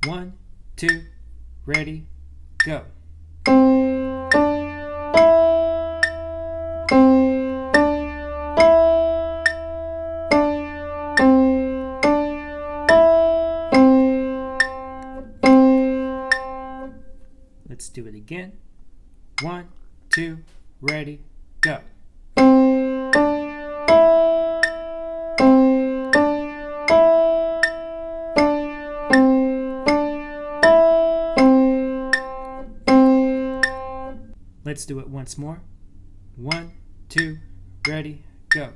1, 2, ready, go. Let's do it again. 1, 2, ready, go. Let's do it once more. 1, 2, ready, go.